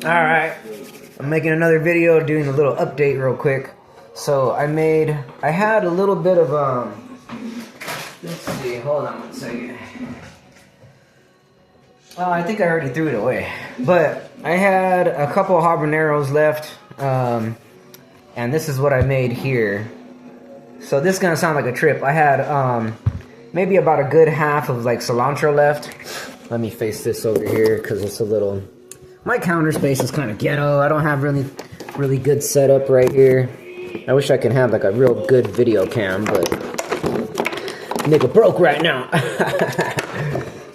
Alright, I'm making another video, doing a little update real quick. So I had a little bit of, let's see, hold on one second. Oh, I think I already threw it away. But I had a couple of habaneros left, and this is what I made here. So this is gonna sound like a trip. I had, maybe about a good half of like cilantro left. Let me face this over here, because it's a little... My counter space is kind of ghetto. I don't have really good setup right here. I wish I could have like a real good video cam, but nigga broke right now.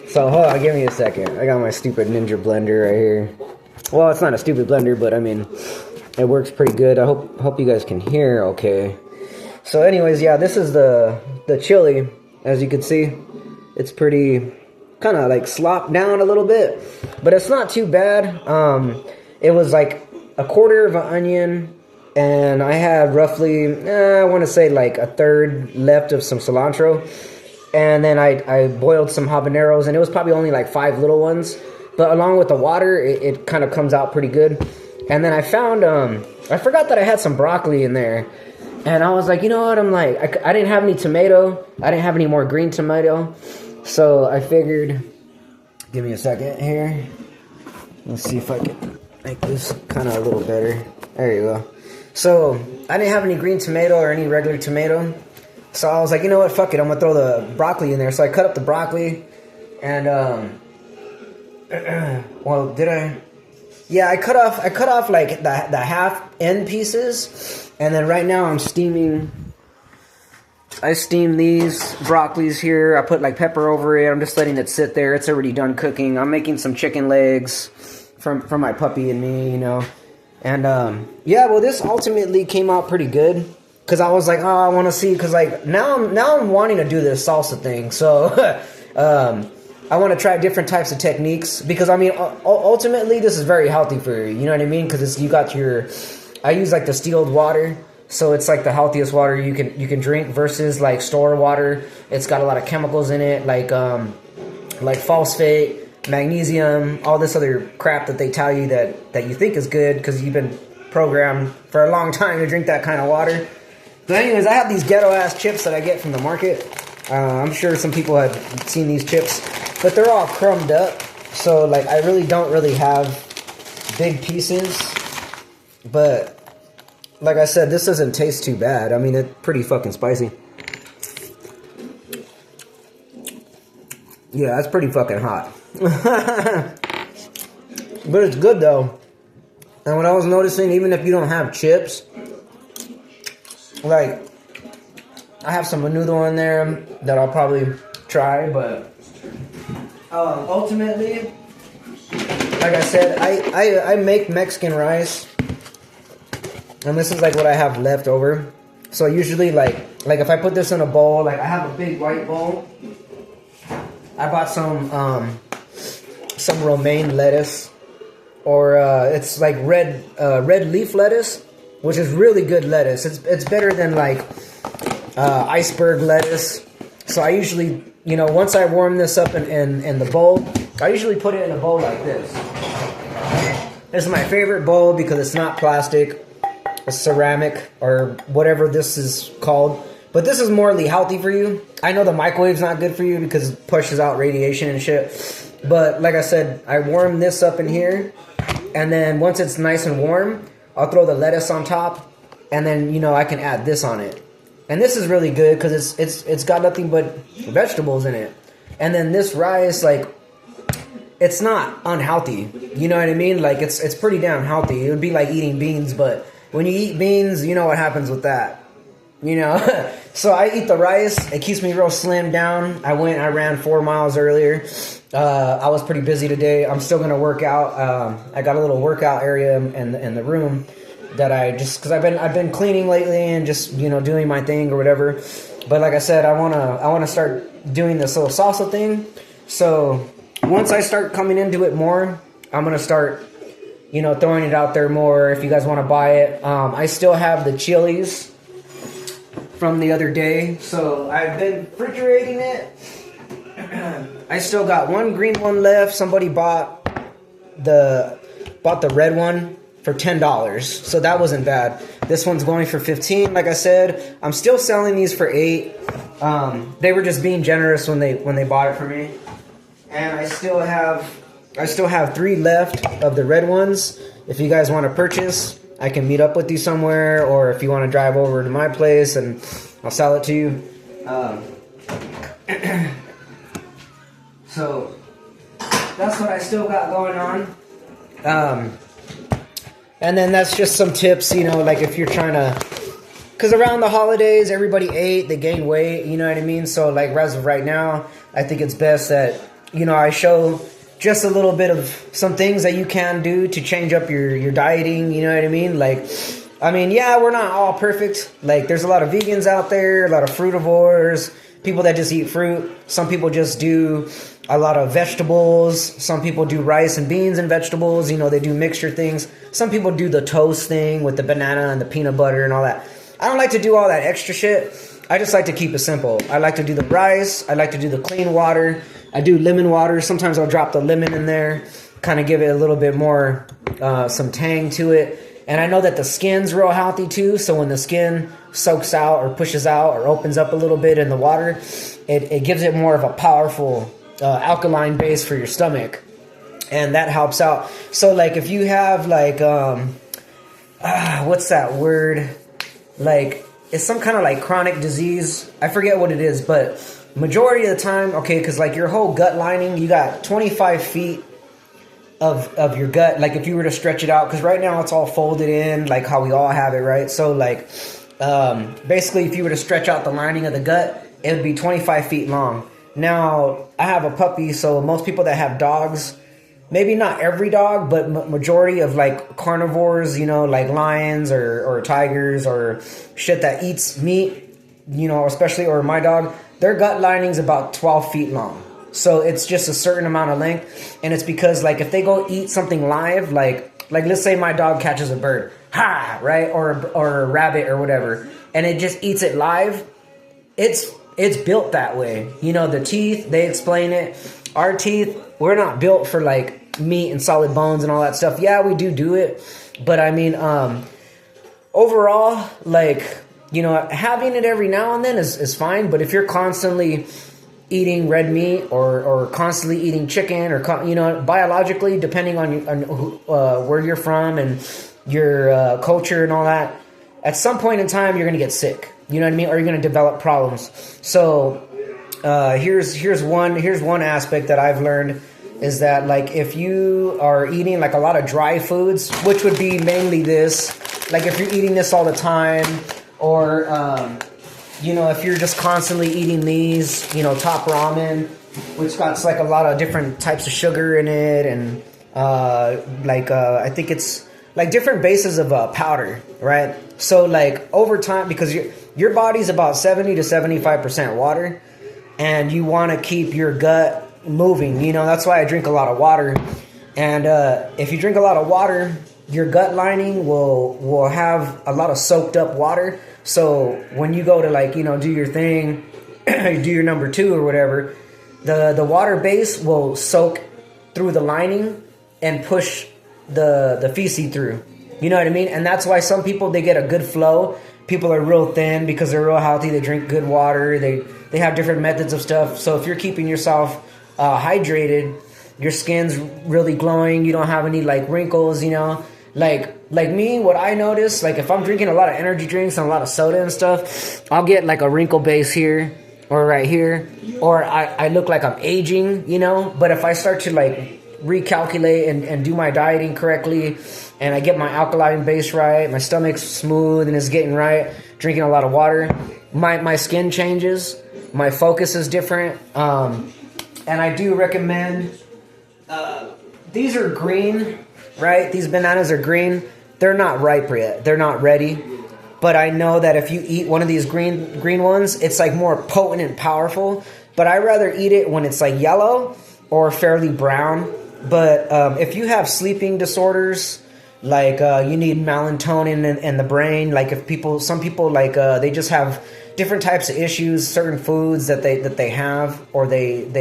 So hold on, give me a second. I got my stupid Ninja blender right here. Well, it's not a stupid blender, but I mean, it works pretty good. I hope you guys can hear okay. So anyways, yeah, this is the chili. As you can see, it's pretty kind of like slopped down a little bit, but it's not too bad. It was like a quarter of an onion, and I had roughly, I want to say like a third left of some cilantro, and then I boiled some habaneros, and it was probably only like 5 little ones, but along with the water, it kind of comes out pretty good. And then I found, I forgot that I had some broccoli in there, and I was like, you know what, I'm like, I didn't have any tomato, I didn't have any more green tomato, so I figured, give me a second here. Let's see if I can make this kind of a little better. There you go. So I didn't have any green tomato or any regular tomato. So I was like, you know what, fuck it, I'm gonna throw the broccoli in there. So I cut up the broccoli, and well, did I? Yeah, I cut off like the half end pieces, and then right now I'm steaming. I steam these broccolis here. I put like pepper over it. I'm just letting it sit there. It's already done cooking. I'm making some chicken legs from my puppy and me, you know. And yeah, well, this ultimately came out pretty good, because I was like, oh, I want to see, because like now I'm wanting to do this salsa thing. So I want to try different types of techniques, because I mean, ultimately this is very healthy for you. You know what I mean? Because you got your, I use like distilled water. So it's like the healthiest water you can drink versus like store water. It's got a lot of chemicals in it, like phosphate, magnesium, all this other crap that they tell you that you think is good because you've been programmed for a long time to drink that kind of water. But anyways, I have these ghetto ass chips that I get from the market. I'm sure some people have seen these chips, but they're all crumbed up. So like I don't really have big pieces, but like I said, this doesn't taste too bad. I mean, it's pretty fucking spicy. Yeah, that's pretty fucking hot. But it's good though. And what I was noticing, even if you don't have chips, like, I have some menudo in there that I'll probably try, but ultimately, like I said, I make Mexican rice. And this is like what I have left over. So usually like if I put this in a bowl, like I have a big white bowl. I bought some romaine lettuce, or it's like red leaf lettuce, which is really good lettuce. It's better than like iceberg lettuce. So I usually, you know, once I warm this up in the bowl, I usually put it in a bowl like this. This is my favorite bowl because it's not plastic. Ceramic or whatever this is called, but this is morally healthy for you. I know the microwave's not good for you because it pushes out radiation and shit, but like I said, I warm this up in here, and then once it's nice and warm, I'll throw the lettuce on top, and then, you know, I can add this on it. And this is really good because it's got nothing but vegetables in it. And then this rice, like, it's not unhealthy, you know what I mean? Like, it's pretty damn healthy. It would be like eating beans, but when you eat beans, you know what happens with that, you know? So I eat the rice. It keeps me real slim down. I ran 4 miles earlier. I was pretty busy today. I'm still going to work out. I got a little workout area in the room that I just, because I've been cleaning lately and just, you know, doing my thing or whatever. But like I said, I want to start doing this little salsa thing. So once I start coming into it more, I'm going to start, you know, throwing it out there more if you guys want to buy it. I still have the chilies from the other day, so I've been refrigerating it. I still got one green one left. Somebody bought the bought the red one for $10, so that wasn't bad. This one's going for $15. Like I said, I'm still selling these for $8. They were just being generous when they bought it for me, and I still have 3 left of the red ones. If you guys want to purchase, I can meet up with you somewhere, or if you want to drive over to my place and I'll sell it to you. So that's what I still got going on. And then that's just some tips, you know, like if you're trying to, because around the holidays, everybody ate, they gained weight, you know what I mean? So like as of right now, I think it's best that, you know, I show just a little bit of some things that you can do to change up your dieting, you know what I mean? Like, I mean, yeah, we're not all perfect. Like there's a lot of vegans out there, a lot of frutivores, people that just eat fruit. Some people just do a lot of vegetables. Some people do rice and beans and vegetables. You know, they do mixture things. Some people do the toast thing with the banana and the peanut butter and all that. I don't like to do all that extra shit. I just like to keep it simple. I like to do the rice. I like to do the clean water. I do lemon water. Sometimes I'll drop the lemon in there, kind of give it a little bit more, some tang to it. And I know that the skin's real healthy too. So when the skin soaks out or pushes out or opens up a little bit in the water, it gives it more of a powerful alkaline base for your stomach, and that helps out. So like if you have like what's that word, like it's some kind of like chronic disease, I forget what it is, but majority of the time, okay, because like your whole gut lining, you got 25 feet of your gut, like if you were to stretch it out, because right now it's all folded in like how we all have it, right? So like basically if you were to stretch out the lining of the gut, it would be 25 feet long. Now, I have a puppy, so most people that have dogs, maybe not every dog, but majority of like carnivores, you know, like lions or tigers or shit that eats meat, you know, especially, or my dog, their gut lining's about 12 feet long. So it's just a certain amount of length, and it's because like if they go eat something live, like let's say my dog catches a bird, right, or a rabbit or whatever, and it just eats it live, it's built that way. You know, the teeth, they explain it. Our teeth, we're not built for like meat and solid bones and all that stuff. Yeah, we do it. But I mean, overall, like, you know, having it every now and then is fine. But if you're constantly eating red meat or constantly eating chicken or, you know, biologically, depending on where you're from and your culture and all that, at some point in time, you're going to get sick. You know what I mean? Or you're going to develop problems. So here's one aspect that I've learned is that like if you are eating like a lot of dry foods, which would be mainly this, like if you're eating this all the time, or you know, if you're just constantly eating these, you know, top ramen, which got like a lot of different types of sugar in it, and I think it's like different bases of powder, right? So like over time, because your body's about 70 to 75% water, and you want to keep your gut moving. You know, that's why I drink a lot of water. And if you drink a lot of water, your gut lining will have a lot of soaked up water. So when you go to like, you know, do your thing, do your number 2 or whatever, the water base will soak through the lining and push the feces through. You know what I mean? And that's why some people, they get a good flow. People are real thin because they're real healthy. They drink good water. They have different methods of stuff. So if you're keeping yourself hydrated, your skin's really glowing. You don't have any like wrinkles, you know. Like me, what I notice, like if I'm drinking a lot of energy drinks and a lot of soda and stuff, I'll get like a wrinkle base here or right here, or I look like I'm aging, you know. But if I start to like recalculate and do my dieting correctly, and I get my alkaline base right, my stomach's smooth and is getting right, drinking a lot of water, my skin changes, my focus is different, and I do recommend, these are green, right? These bananas are green. They're not ripe yet. They're not ready. But I know that if you eat one of these green ones, it's like more potent and powerful. But I rather eat it when it's like yellow or fairly brown. But if you have sleeping disorders, like you need melatonin in the brain, like some people like they just have different types of issues, certain foods that they have or that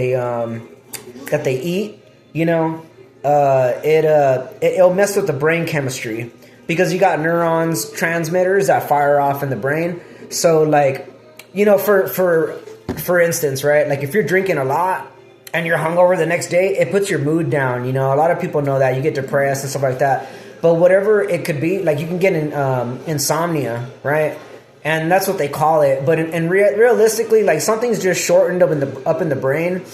they eat, you know. it'll mess with the brain chemistry because you got neurons, transmitters that fire off in the brain. So like, you know, for instance, right? Like if you're drinking a lot and you're hungover the next day, it puts your mood down. You know, a lot of people know that. You get depressed and stuff like that. But whatever it could be, like you can get insomnia, right? And that's what they call it. But realistically, like something's just shortened up in the brain,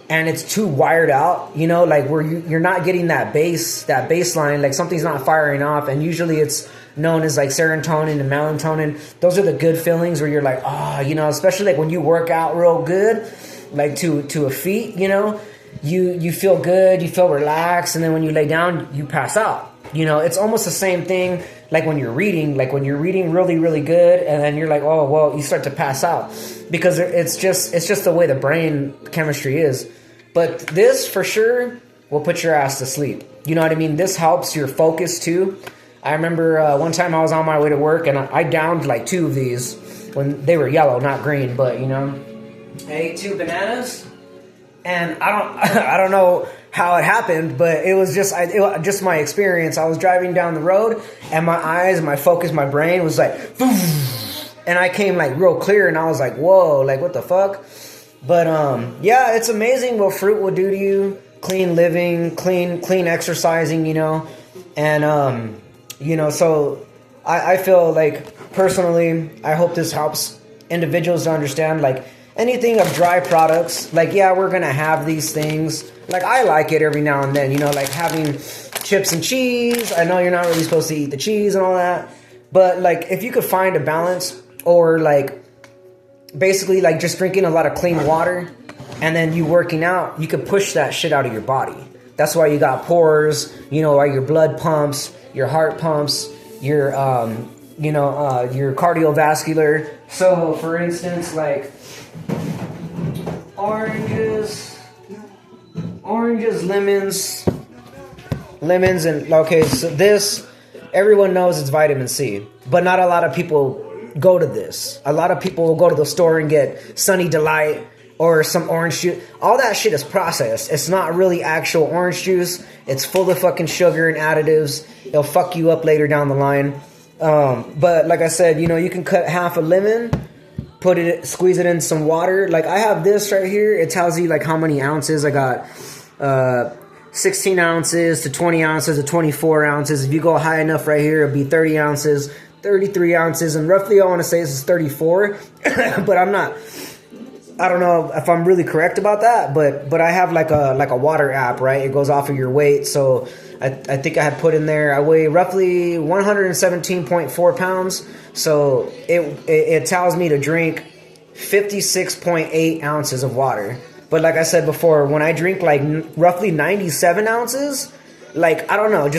and it's too wired out. You know, like where you're not getting that baseline. Like something's not firing off, and usually it's known as like serotonin and melatonin. Those are the good feelings where you're like, oh, you know, especially like when you work out real good, like to a feat, you know, you feel good, you feel relaxed, and then when you lay down, you pass out. You know, it's almost the same thing like when you're reading really, really good, and then you're like, oh, well, you start to pass out because it's just the way the brain chemistry is. But this for sure will put your ass to sleep. You know what I mean? This helps your focus too. I remember one time I was on my way to work and I downed like 2 of these when they were yellow, not green, but you know, I ate 2 bananas. And I don't know how it happened, but it was just my experience. I was driving down the road, and my eyes, my focus, my brain was like, and I came like real clear, and I was like, whoa, like what the fuck? But yeah, it's amazing what fruit will do to you. Clean living, clean exercising, you know, and you know, so I feel like personally, I hope this helps individuals to understand like. Anything of dry products, like, yeah, we're going to have these things. Like, I like it every now and then, you know, like having chips and cheese. I know you're not really supposed to eat the cheese and all that. But, like, if you could find a balance or, like, basically, like, just drinking a lot of clean water and then you working out, you could push that shit out of your body. That's why you got pores, you know, why your blood pumps, your heart pumps, your, you know, your cardiovascular. So, for instance, like... Oranges, lemons, and okay, so this, everyone knows it's vitamin C, but not a lot of people go to this. A lot of people will go to the store and get Sunny Delight or some orange juice. All that shit is processed. It's not really actual orange juice. It's full of fucking sugar and additives. It'll fuck you up later down the line. But like I said, you know, you can cut half a lemon, squeeze it in some water. Like I have this right here. It tells you like how many ounces. I got 16 ounces to 20 ounces to 24 ounces. If you go high enough right here, it'll be 30 ounces, 33 ounces, and roughly I want to say this is 34. But I don't know if I'm really correct about that, but I have like a water app, right? It goes off of your weight. So I think I had put in there, I weigh roughly 117.4 pounds. So it tells me to drink 56.8 ounces of water. But like I said before, when I drink like roughly 97 ounces, like, I don't know,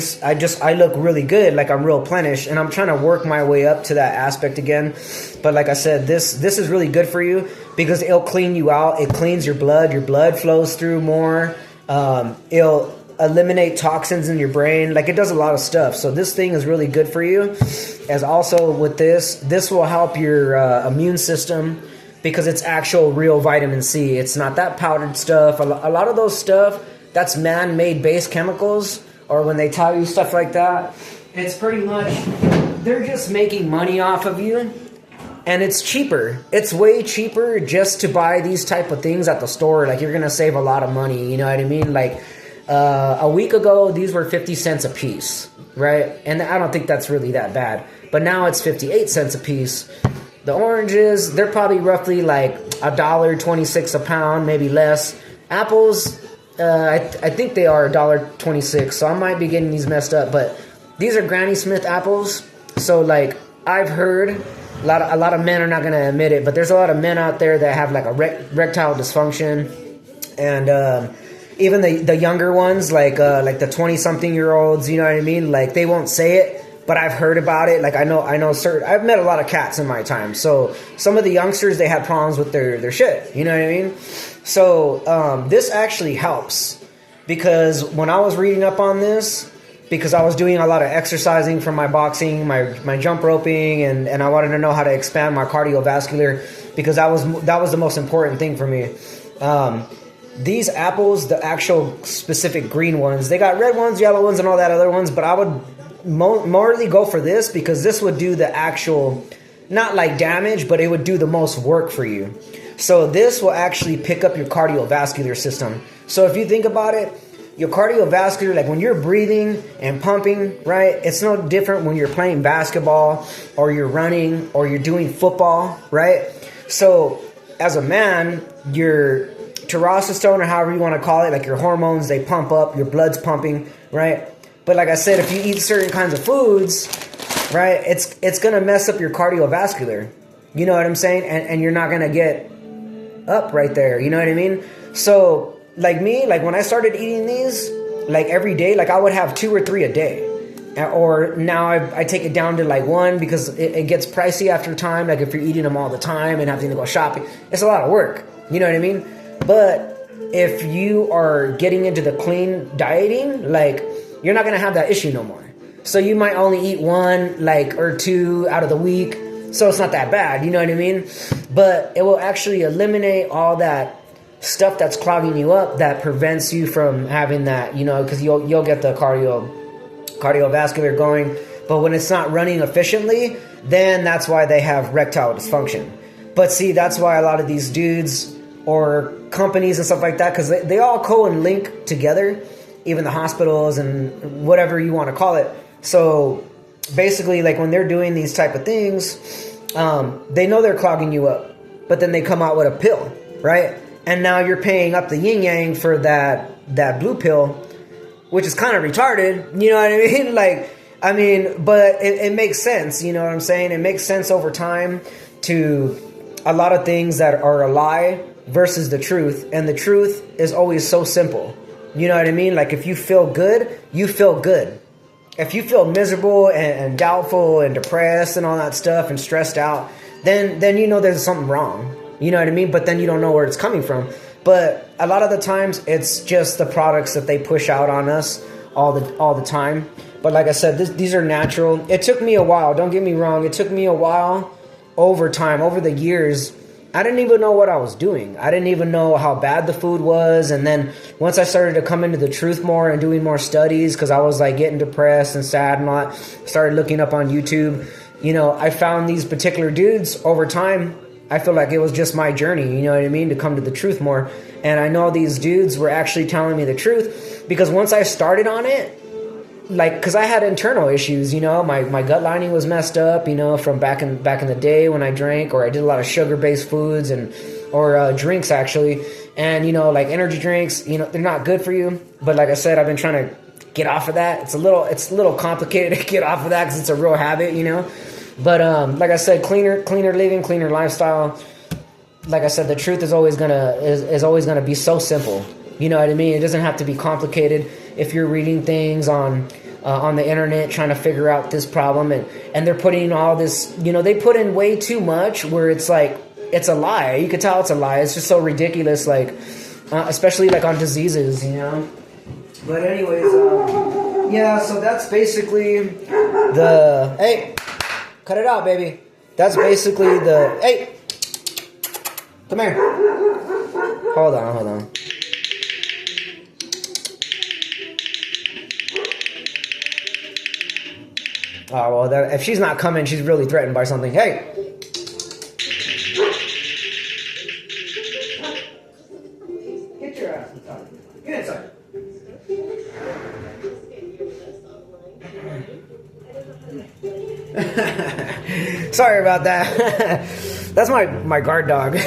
I look really good. Like I'm real plenished, and I'm trying to work my way up to that aspect again. But like I said, this is really good for you because it'll clean you out. It cleans your blood. Your blood flows through more. It'll eliminate toxins in your brain. Like it does a lot of stuff. So this thing is really good for you. As also with this will help your immune system because it's actual real vitamin C. It's not that powdered stuff. A lot of those stuff, that's man-made base chemicals, or when they tell you stuff like that, it's pretty much, they're just making money off of you. And it's cheaper. It's way cheaper just to buy these type of things at the store. Like you're going to save a lot of money. You know what I mean? Like a week ago, these were 50 cents a piece, right? And I don't think that's really that bad. But now it's 58 cents a piece. The oranges, they're probably roughly like $1.26 a pound, maybe less. Apples, I think they are $1.26. So I might be getting these messed up. But these are Granny Smith apples. So like I've heard... A lot of men are not going to admit it, but there's a lot of men out there that have like a erectile dysfunction, and even the younger ones, like the 20-something-year-olds, you know what I mean? Like they won't say it, but I've heard about it. Like I know certain. I've met a lot of cats in my time, so some of the youngsters, they had problems with their shit. You know what I mean? So this actually helps because when I was reading up on this. Because I was doing a lot of exercising for my boxing, my jump roping, and I wanted to know how to expand my cardiovascular because that was the most important thing for me. these apples, the actual specific green ones, they got red ones, yellow ones, and all that other ones, but I would morally go for this because this would do the actual, not like damage, but it would do the most work for you. So this will actually pick up your cardiovascular system. So if you think about it, your cardiovascular, like when you're breathing and pumping, right? It's no different when you're playing basketball or you're running or you're doing football, right? So as a man, your testosterone, or however you want to call it, like your hormones, they pump up, your blood's pumping, right? But like I said, if you eat certain kinds of foods, right, it's going to mess up your cardiovascular. You know what I'm saying? And you're not going to get up right there. You know what I mean? So like me, like when I started eating these, like every day, like I would have 2 or 3 a day. Or now I take it down to like 1 because it gets pricey after time. Like if you're eating them all the time and having to go shopping, it's a lot of work. You know what I mean? But if you are getting into the clean dieting, like you're not going to have that issue no more. So you might only eat 1 like or 2 out of the week. So it's not that bad. You know what I mean? But it will actually eliminate all that stuff that's clogging you up that prevents you from having that, you know, because you'll get the cardiovascular going. But when it's not running efficiently, then that's why they have erectile dysfunction. But see, that's why a lot of these dudes or companies and stuff like that, because they all co and link together, even the hospitals and whatever you want to call it. So basically, like when they're doing these type of things, they know they're clogging you up, but then they come out with a pill, right? And now you're paying up the yin yang for that blue pill, which is kind of retarded. You know what I mean? Like, I mean, but it makes sense. You know what I'm saying? It makes sense over time to a lot of things that are a lie versus the truth. And the truth is always so simple. You know what I mean? Like if you feel good, you feel good. If you feel miserable and doubtful and depressed and all that stuff and stressed out, then you know there's something wrong. You know what I mean? But then you don't know where it's coming from. But a lot of the times it's just the products that they push out on us all the time. But like I said, these are natural. It took me a while. Don't get me wrong. It took me a while over time, over the years. I didn't even know what I was doing. I didn't even know how bad the food was. And then once I started to come into the truth more and doing more studies, because I was like getting depressed and sad and all that, started looking up on YouTube. You know, I found these particular dudes over time. I feel like it was just my journey, you know what I mean, to come to the truth more. And I know these dudes were actually telling me the truth because once I started on it, like, because I had internal issues, you know, my gut lining was messed up, you know, from back in the day when I drank, or I did a lot of sugar-based foods or drinks actually. And, you know, like energy drinks, you know, they're not good for you. But like I said, I've been trying to get off of that. It's a little complicated to get off of that because it's a real habit, you know. But like I said, cleaner living, cleaner lifestyle. Like I said, the truth is always gonna be so simple. You know what I mean? It doesn't have to be complicated. If you're reading things on the internet trying to figure out this problem, and they're putting all this, you know, they put in way too much where it's like it's a lie. You could tell it's a lie. It's just so ridiculous, like especially like on diseases, you know. But anyways, yeah. So that's basically the hey. Cut it out, baby. That's basically the... Hey! Come here. Hold on. Oh, well, if she's not coming, she's really threatened by something. Hey! Get your ass inside. Get inside. Sorry about that. That's my guard dog.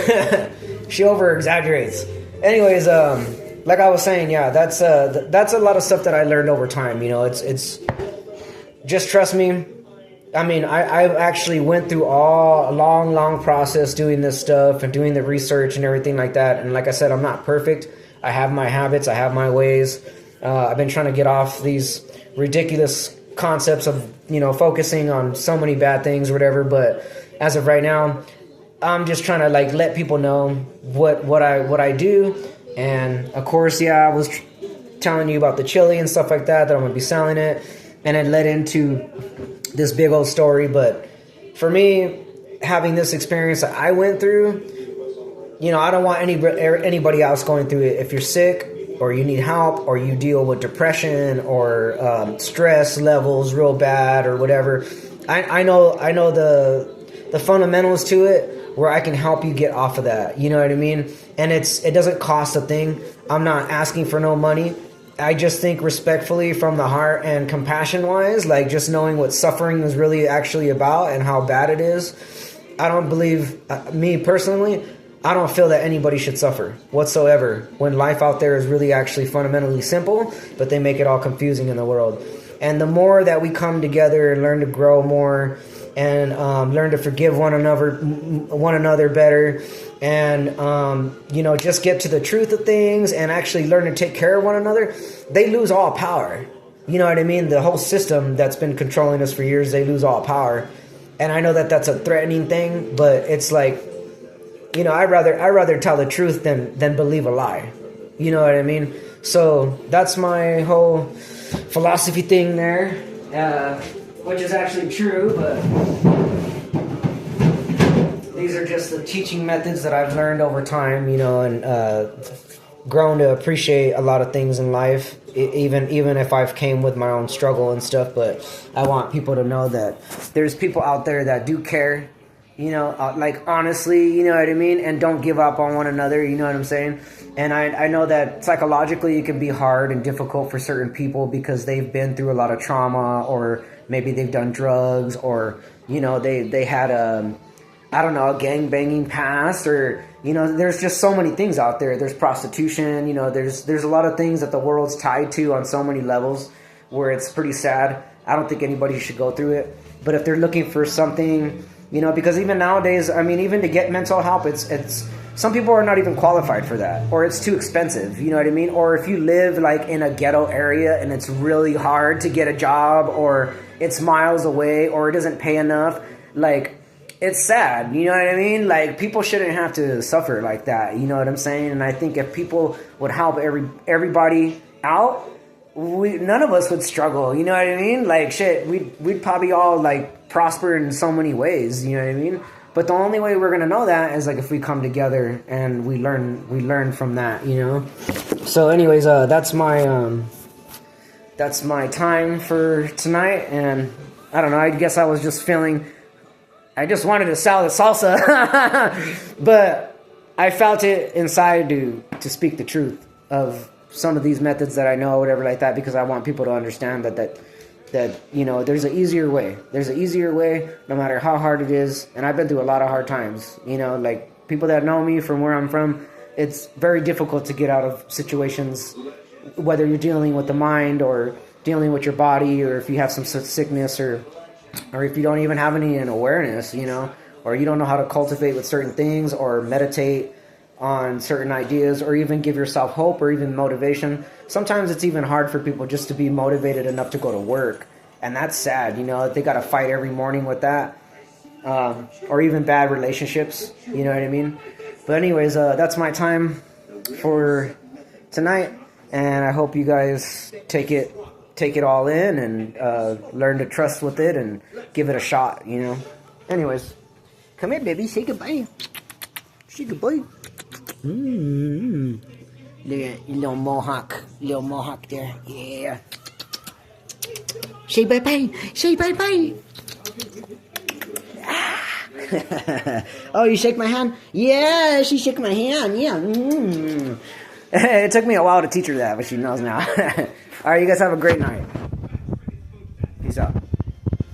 She over exaggerates. Anyways, like I was saying, yeah, that's a lot of stuff that I learned over time. You know, it's just trust me. I mean, I actually went through a long process doing this stuff and doing the research and everything like that. And like I said, I'm not perfect. I have my habits. I have my ways. I've been trying to get off these ridiculous concepts of, you know, focusing on so many bad things or whatever. But as of right now, I'm just trying to like let people know what I do. And of course, yeah, I was telling you about the chili and stuff like that I'm gonna be selling it, and it led into this big old story. But for me, having this experience that I went through, I don't want anybody else going through it. If you're sick or you need help or you deal with depression or stress levels real bad or whatever, I know the fundamentals to it where I can help you get off of that. You know what I mean? And it doesn't cost a thing. I'm not asking for no money. I just think respectfully from the heart and compassion wise, like just knowing what suffering is really actually about and how bad it is. I don't believe, me personally, I don't feel that anybody should suffer whatsoever when life out there is really actually fundamentally simple, but they make it all confusing in the world. And the more that we come together and learn to grow more and learn to forgive one another better and, just get to the truth of things and actually learn to take care of one another, they lose all power. You know what I mean? The whole system that's been controlling us for years, they lose all power. And I know that that's a threatening thing, but it's like, I'd rather tell the truth than believe a lie. You know what I mean? So that's my whole philosophy thing there, which is actually true, but these are just the teaching methods that I've learned over time, and grown to appreciate a lot of things in life, even if I've came with my own struggle and stuff. But I want people to know that there's people out there that do care, like honestly, you know what I mean, and don't give up on one another, you know what I'm saying? And I know that psychologically it can be hard and difficult for certain people because they've been through a lot of trauma, or maybe they've done drugs, or they had a gangbanging past, or there's just so many things out there. There's prostitution, there's a lot of things that the world's tied to on so many levels where it's pretty sad. I don't think anybody should go through it. But if they're looking for something, because even nowadays, even to get mental help, it's some people are not even qualified for that, or it's too expensive, you know what I mean? Or if you live like in a ghetto area and it's really hard to get a job, or it's miles away, or it doesn't pay enough, like, it's sad, you know what I mean? Like, people shouldn't have to suffer like that, you know what I'm saying? And I think if people would help everybody out, none of us would struggle, you know what I mean? Like, shit, we'd probably all, like, prosper in so many ways, you know what I mean? But the only way we're gonna know that is, like, if we come together and we learn from that, So anyways, that's my time for tonight, and I don't know, I guess I was just feeling... I just wanted to sell the salsa, but I felt it inside to speak the truth of some of these methods that I know, whatever like that, because I want people to understand that there's an easier way. There's an easier way, no matter how hard it is. And I've been through a lot of hard times. Like people that know me from where I'm from, it's very difficult to get out of situations, whether you're dealing with the mind or dealing with your body, or if you have some sickness, or if you don't even have any awareness, or you don't know how to cultivate with certain things, or meditate on certain ideas, or even give yourself hope, or even motivation. Sometimes it's even hard for people just to be motivated enough to go to work. And that's sad, they got to fight every morning with that. Or even bad relationships, you know what I mean? But anyways, that's my time for tonight. And I hope you guys take it all in and learn to trust with it and give it a shot, Anyways, come here, baby. Say goodbye. Say goodbye. Look at your little mohawk there. Yeah. Say bye-bye. Say bye-bye. Oh, you shake my hand? Yeah, she shook my hand. Yeah. It took me a while to teach her that, but she knows now. All right, you guys have a great night. Peace out.